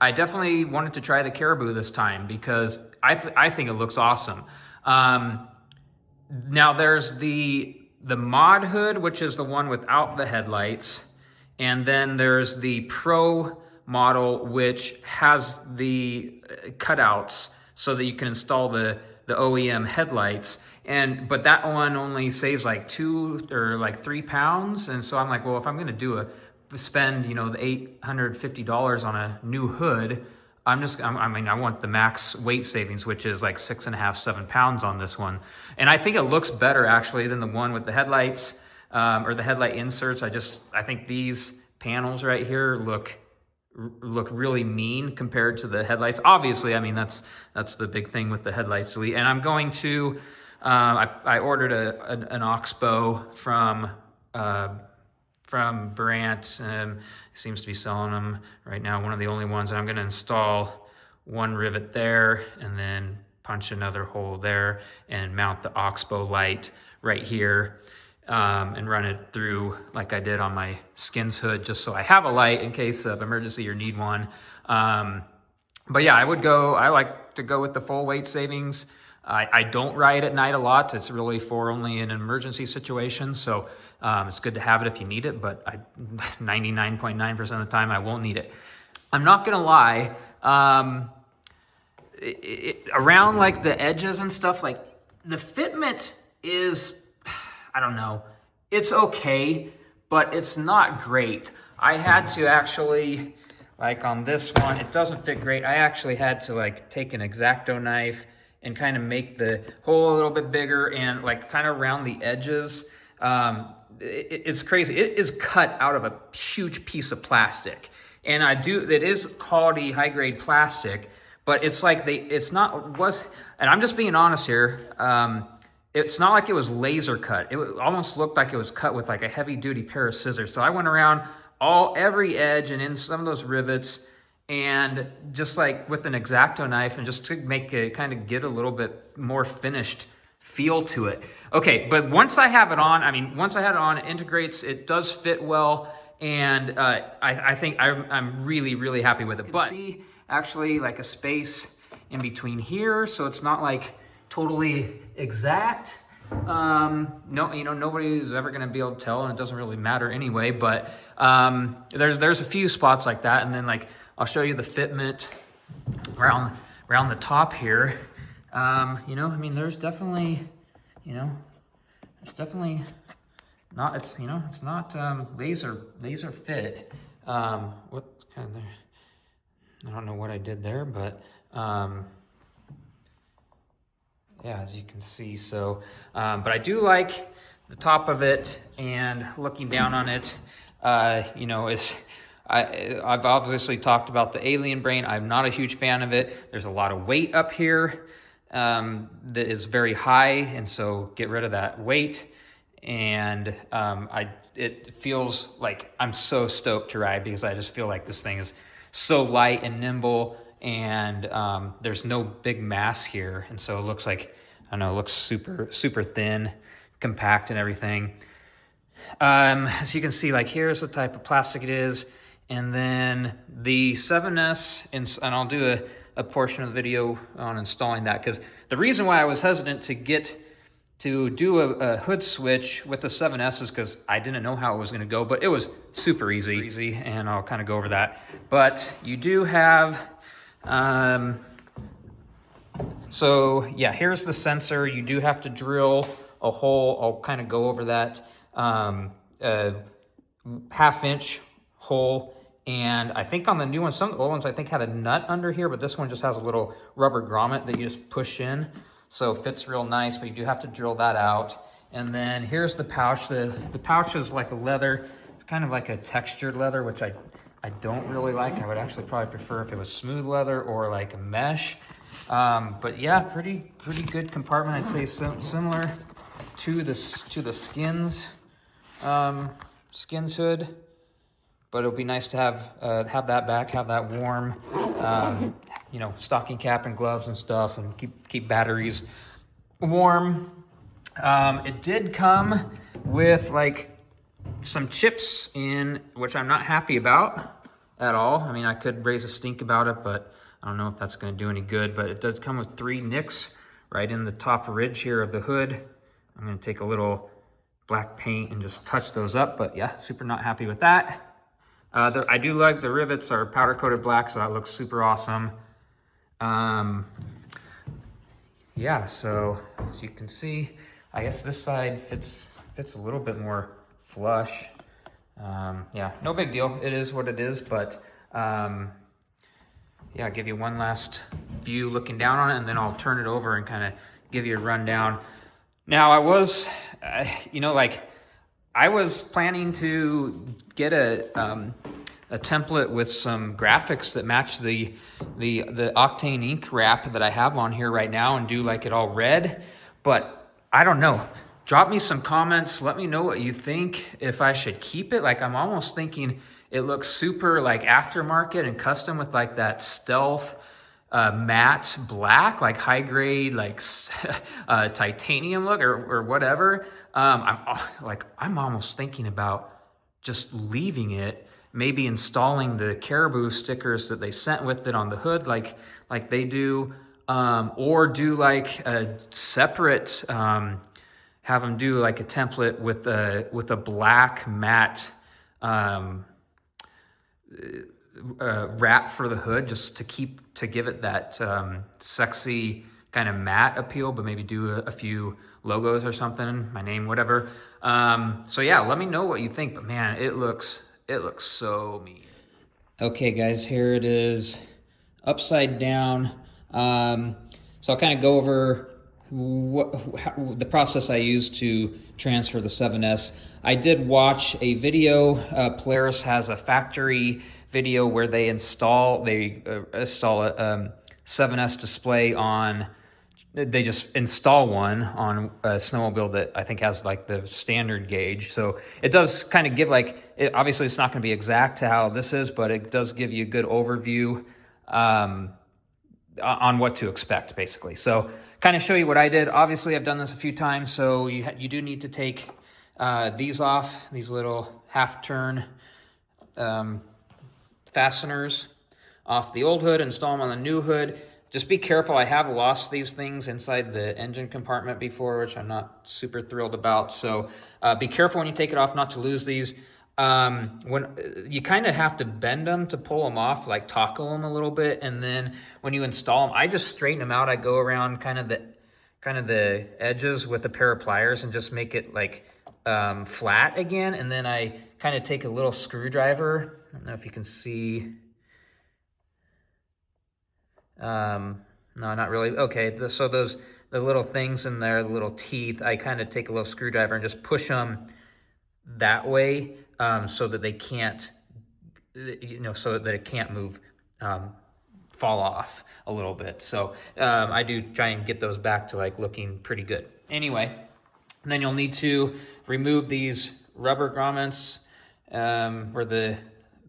I definitely wanted to try the Cariboux this time because I think it looks awesome. Now there's the mod hood, which is the one without the headlights, and then there's the Pro model, which has the cutouts so that you can install the OEM headlights. But that one only saves like 2 or like 3 pounds, and so I'm like, well, if I'm going to spend, you know, the $850 on a new hood, I mean, I want the max weight savings, which is like 6.5, 7 pounds on this one. And I think it looks better actually than the one with the headlights, or the headlight inserts. I think these panels right here look really mean compared to the headlights. Obviously, I mean, that's the big thing with the headlights. And I'm going to, I ordered an Oxbow from Brandt. Seems to be selling them right now, one of the only ones. And I'm going to install one rivet there and then punch another hole there and mount the Oxbow light right here, and run it through like I did on my Skins hood, just so I have a light in case of emergency or need one. But yeah, I like to go with the full weight savings. I don't ride at night a lot. It's really for only an emergency situation. So it's good to have it if you need it, but 99.9% of the time I won't need it. I'm not gonna lie, around like the edges and stuff, like the fitment is, I don't know, it's okay, but it's not great. I had to actually, like on this one, it doesn't fit great. I actually had to like take an X-Acto knife and kind of make the hole a little bit bigger and like kind of around the edges. It's crazy. It is cut out of a huge piece of plastic. And it is quality, high grade plastic, but it's like and I'm just being honest here. It's not like it was laser cut. It almost looked like it was cut with like a heavy duty pair of scissors. So I went around every edge and in some of those rivets, and just like with an X-Acto knife, and just to make it kind of get a little bit more finished feel to it. Okay, but once I have it on, it integrates, it does fit well, and I think I'm really, really happy with it. But see actually like a space in between here, so it's not like totally exact. No, you know, nobody's ever going to be able to tell, and it doesn't really matter anyway, but there's a few spots like that. And then like I'll show you the fitment around the top here. You know, I mean, there's definitely not, it's not laser fit. What kind of, I don't know what I did there, but yeah, as you can see. So, but I do like the top of it, and looking down on it, you know, I've obviously talked about the alien brain. I'm not a huge fan of it. There's a lot of weight up here that is very high, and so get rid of that weight. And it feels like I'm so stoked to ride, because I just feel like this thing is so light and nimble, and there's no big mass here, and so it looks like, I don't know, it looks super thin, compact, and everything. As you can see, like here's the type of plastic it is, and then the 7S, and I'll do a portion of the video on installing that, because the reason why I was hesitant to do a hood switch with the 7S is because I didn't know how it was going to go, but it was super easy, and I'll kind of go over that. But you do have, so yeah, here's the sensor. You do have to drill a hole. I'll kind of go over that, half-inch hole. And I think on the new ones, some of the old ones I think had a nut under here, but this one just has a little rubber grommet that you just push in. So it fits real nice, but you do have to drill that out. And then here's the pouch. The pouch is like a leather. It's kind of like a textured leather, which I don't really like. I would actually probably prefer if it was smooth leather or like a mesh. But yeah, pretty good compartment. I'd say similar to the Skins hood. But it'll be nice to have that back, have that warm, you know, stocking cap and gloves and stuff, and keep batteries warm. It did come with like some chips in, which I'm not happy about. at all. I mean, I could raise a stink about it, but I don't know if that's going to do any good. But it does come with 3 nicks right in the top ridge here of the hood. I'm going to take a little black paint and just touch those up, but yeah, super not happy with that. I do like the rivets are powder coated black, so that looks super awesome. Yeah, so as you can see, I guess this side fits a little bit more flush. Yeah, no big deal. It is what it is, but yeah, I'll give you one last view looking down on it, and then I'll turn it over and kind of give you a rundown. Now, I was, you know, like, I was planning to get a template with some graphics that match the Octane ink wrap that I have on here right now and do like it all red, but I don't know. Drop me some comments. Let me know what you think, if I should keep it. Like, I'm almost thinking it looks super like aftermarket and custom with like that stealth matte black, like high grade, like titanium look or whatever. I'm almost thinking about just leaving it, maybe installing the Cariboux stickers that they sent with it on the hood, like they do, or do like a separate, have them do like a template with a black matte wrap for the hood, just to give it that sexy kind of matte appeal, but maybe do a few logos or something, my name, whatever. So yeah, let me know what you think, but man, it looks so mean. Okay guys, here it is upside down. So I'll kind of go over the process I used to transfer the 7S. I did watch a video. Polaris has a factory video where they install a 7S display on. They just install one on a snowmobile that I think has like the standard gauge. So it does kind of give like, obviously it's not going to be exact to how this is, but it does give you a good overview on what to expect, basically. So kind of show you what I did. Obviously I've done this a few times, so you do need to take these off, these little half turn fasteners off the old hood, install them on the new hood. Just be careful. I have lost these things inside the engine compartment before, which I'm not super thrilled about. So be careful when you take it off not to lose these. When you kind of have to bend them to pull them off, like taco them a little bit. And then when you install them, I just straighten them out. I go around kind of the edges with a pair of pliers and just make it like flat again. And then I kind of take a little screwdriver. I don't know if you can see. No, not really. Okay, so the little things in there, the little teeth, I kind of take a little screwdriver and just push them that way, so that they can't, so that it can't move, fall off a little bit. So I do try and get those back to like looking pretty good. Anyway, and then you'll need to remove these rubber grommets where the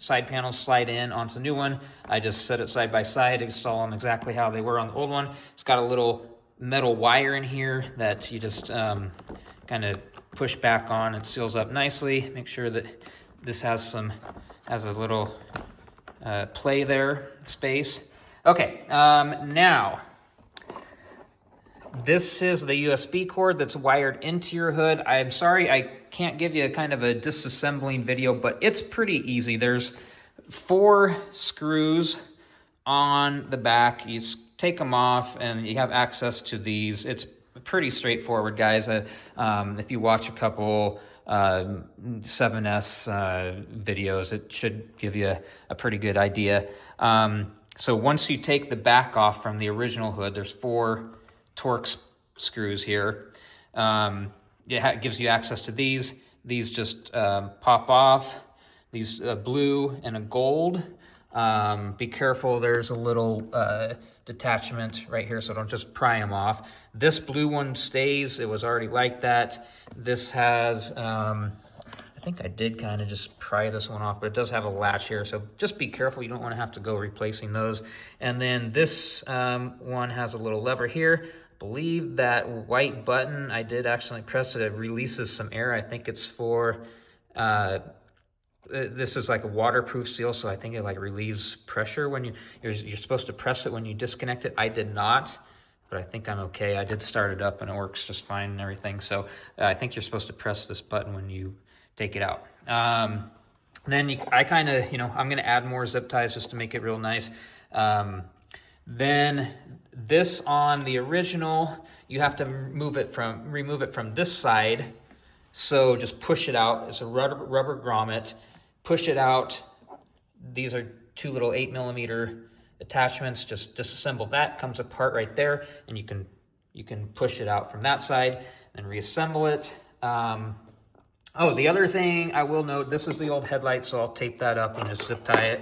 side panels slide in onto the new one. I just set it side by side, install them exactly how they were on the old one. It's got a little metal wire in here that you just kind of push back on. It seals up nicely. Make sure that this has a little play there, space. Okay, now this is the USB cord that's wired into your hood. I'm sorry I can't give you a kind of a disassembling video, but it's pretty easy. There's 4 screws on the back. You just take them off and you have access to these. It's pretty straightforward, guys. If you watch a couple 7S videos, it should give you a pretty good idea. So once you take the back off from the original hood, there's 4 Torx screws here. It gives you access to these. These just pop off. These blue and a gold. Be careful, there's a little detachment right here, so don't just pry them off. This blue one stays. It was already like that. This has, I think I did kind of just pry this one off, but it does have a latch here, so just be careful. You don't want to have to go replacing those. And then this one has a little lever here. I believe that white button, I did accidentally press it. It releases some air. I think it's for this is like a waterproof seal, so I think it like relieves pressure when you're supposed to press it when you disconnect it. I did not, but I think I'm okay. I did start it up and it works just fine and everything. So I think you're supposed to press this button when you take it out. Then I kind of, I'm going to add more zip ties just to make it real nice. Then this on the original, you have to remove it from this side. So just push it out. It's a rubber grommet. Push it out. These are 2 little 8mm attachments. Just disassemble that. Comes apart right there, and you can push it out from that side and reassemble it. Oh, the other thing I will note, this is the old headlight, so I'll tape that up and just zip tie it.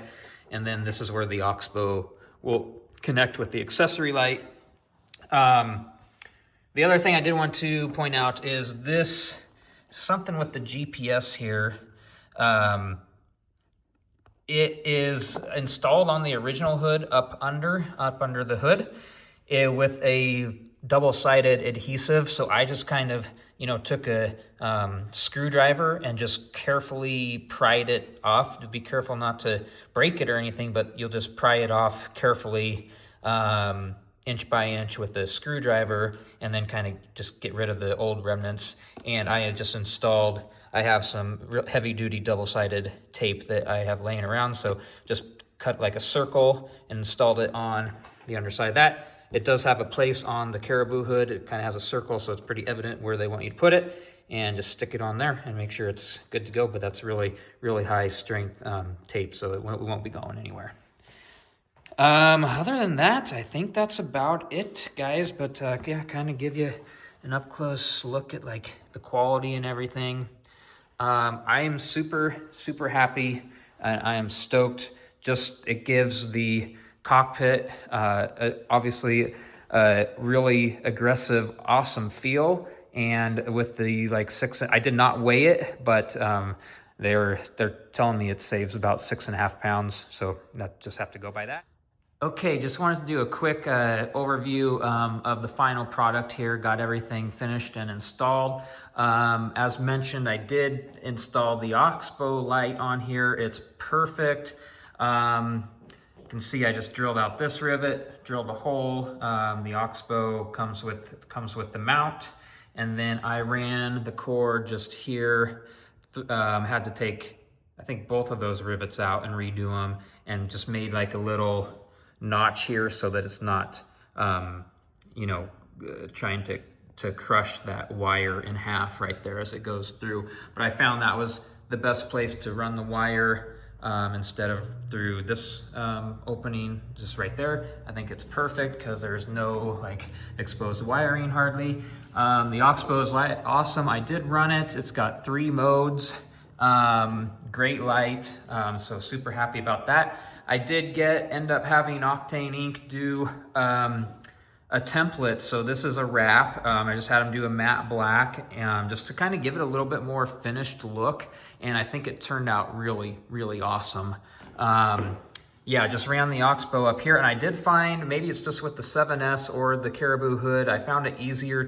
And then this is where the oxbow will connect with the accessory light. The other thing I did want to point out is this, something with the GPS here. It is installed on the original hood up under the hood with a double-sided adhesive. So I just kind of, took a screwdriver and just carefully pried it off. To be careful not to break it or anything, but you'll just pry it off carefully, inch by inch with the screwdriver, and then kind of just get rid of the old remnants. And I had just installed, I have some heavy-duty double-sided tape that I have laying around, so just cut like a circle and installed it on the underside of that. It does have a place on the Cariboux hood. It kind of has a circle, so it's pretty evident where they want you to put it, and just stick it on there and make sure it's good to go. But that's really, really high strength tape, so it won't be going anywhere. Other than that, I think that's about it, guys. But yeah, kind of give you an up close look at like the quality and everything. I am super, super happy. I am stoked. Just, it gives the cockpit, obviously a really aggressive, awesome feel. And with the like I did not weigh it, but they're telling me it saves about 6.5 pounds. So that just have to go by that. Okay, just wanted to do a quick overview of the final product here. Got everything finished and installed. As mentioned, I did install the oxbow light on here. It's perfect. You can see I just drilled out this rivet, drilled a hole. The oxbow comes with the mount, and then I ran the cord just here. Had to take, I think, both of those rivets out and redo them, and just made like a little notch here so that it's not, trying to crush that wire in half right there as it goes through. But I found that was the best place to run the wire. Instead of through this opening just right there. I think it's perfect because there's no like exposed wiring hardly. The oxbow is awesome. I did run it. It's got 3 modes. Great light. So super happy about that. I did end up having Octane Inc. do a template. So this is a wrap. I just had them do a matte black just to kind of give it a little bit more finished look. And I think it turned out really, really awesome. Yeah, just ran the oxbow up here. And I did find, maybe it's just with the 7S or the Cariboux hood, I found it easier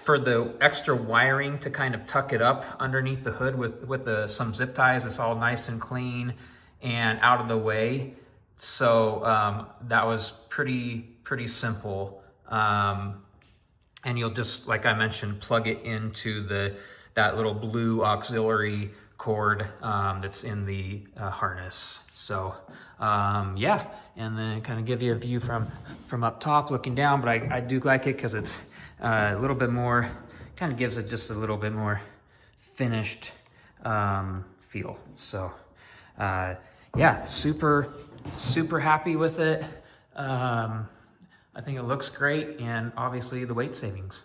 for the extra wiring to kind of tuck it up underneath the hood with some zip ties. It's all nice and clean and out of the way. So that was pretty simple. And you'll just, like I mentioned, plug it into that little blue auxiliary cord that's in the harness. So yeah, and then kind of give you a view from up top looking down, but I do like it because it's a little bit more, kind of gives it just a little bit more finished feel. So yeah, super happy with it. I think it looks great, and obviously the weight savings.